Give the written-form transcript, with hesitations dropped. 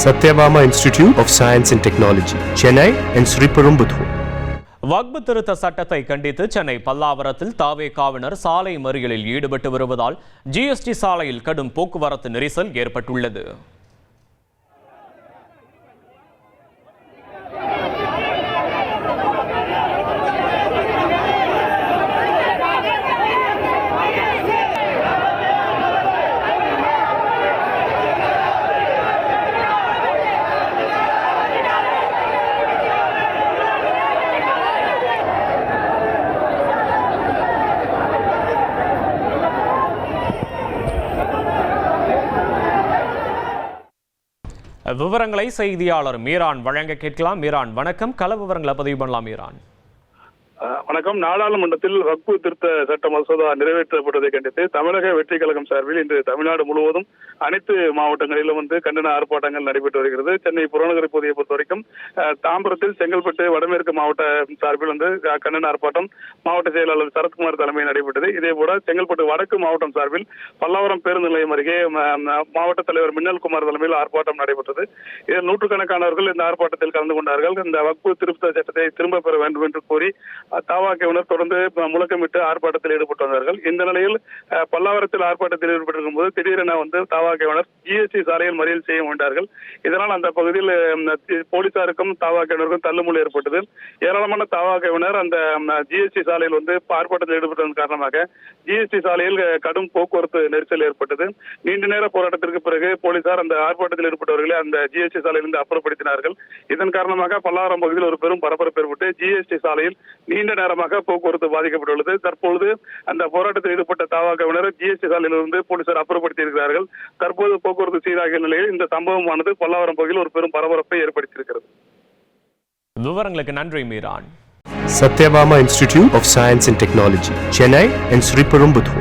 Satyabama Institute of Science and Technology, Chennai and Sriperumbudur. வக்பு திருத்த சட்டத்தை கண்டித்து சென்னை பல்லாவரத்தில் தாவேகாவினர் சாலை மறியலில் ஈடுபட்டு வருவதால் ஜிஎஸ்டி சாலையில் கடும் போக்குவரத்து நெரிசல் ஏற்பட்டுள்ளது. விவரங்களை செய்தியாளர் மீரான் வழங்க கேட்கலாம். மீரான் வணக்கம். கள விவரங்களை பதிவு பண்ணலாம். மீரான் வணக்கம். நாடாளுமன்றத்தில் வக்பு திருத்த சட்ட மசோதா நிறைவேற்றப்பட்டதை கண்டித்து தமிழக வெற்றி கழகம் சார்பில் இன்று தமிழ்நாடு முழுவதும் அனைத்து மாவட்டங்களிலும் கண்டன ஆர்ப்பாட்டங்கள் நடைபெற்று வருகிறது. சென்னை புறநகர் பகுதியை பொறுத்த வரைக்கும் தாம்பரத்தில் செங்கல்பட்டு வடமேற்கு மாவட்ட சார்பில் கண்டன ஆர்ப்பாட்டம் மாவட்ட செயலாளர் சரத்குமார் தலைமையில் நடைபெற்றது. இதே போல செங்கல்பட்டு வடக்கு மாவட்டம் சார்பில் பல்லாவரம் பேருந்து நிலையம் அருகே மாவட்ட தலைவர் மின்னல்குமார் தலைமையில் ஆர்ப்பாட்டம் நடைபெற்றது. இதில் நூற்றுக்கணக்கானவர்கள் இந்த ஆர்ப்பாட்டத்தில் கலந்து கொண்டார்கள். இந்த வக்பு திருத்த சட்டத்தை திரும்ப பெற வேண்டும் என்று கோரி தவாகவினர் தொடர்ந்து முழக்கமிட்டு ஆர்ப்பாட்டத்தில் ஈடுபட்டு வந்தார்கள். இந்த நிலையில் பல்லாவரத்தில் ஆர்ப்பாட்டத்தில் ஈடுபட்டிருக்கும் போது திடீரென தவாகவினர் ஜிஎஸ்டி சாலையில் மறியல் செய்ய முயன்றார்கள். இதனால் அந்த பகுதியில் போலீசாருக்கும் தவாகவினருக்கும் தள்ளுமுள்ளு ஏற்பட்டது. ஏராளமான தவாகவினர் அந்த ஜிஎஸ்டி சாலையில் ஆர்ப்பாட்டத்தில் ஈடுபட்டதன் காரணமாக ஜிஎஸ்டி சாலையில் கடும் போக்குவரத்து நெரிசல் ஏற்பட்டது. நீண்ட நேர போராட்டத்திற்கு பிறகு போலீசார் அந்த ஆர்ப்பாட்டத்தில் ஈடுபட்டவர்களை அந்த ஜிஎஸ்டி சாலையிலிருந்து அப்புறப்படுத்தினார்கள். இதன் காரணமாக பல்லாவரம் பகுதியில் ஒரு பெரும் பரபரப்பு ஏற்பட்டு ஜிஎஸ்டி சாலையில் நீண்ட நேரமாக போக்குவரத்து பாதிக்கப்பட்டுள்ளது. தற்பொழுது அந்த போராட்டத்தில் ஈடுபட்ட தவாகவினர் ஜிஎஸ்டி சாலையிலிருந்து போலீசார் அப்புறப்படுத்தி இருக்கிறார்கள். தற்போது போக்குவரத்து சீராகிய நிலையில் இந்த சம்பவமானது பல்லாவரம் பகுதியில் ஒரு பெரும் பரபரப்பை ஏற்படுத்தியிருக்கிறது. விவரங்களுக்கு நன்றி Meeran. Satyabama Institute of Science and Technology, Chennai and Sriperumbudur.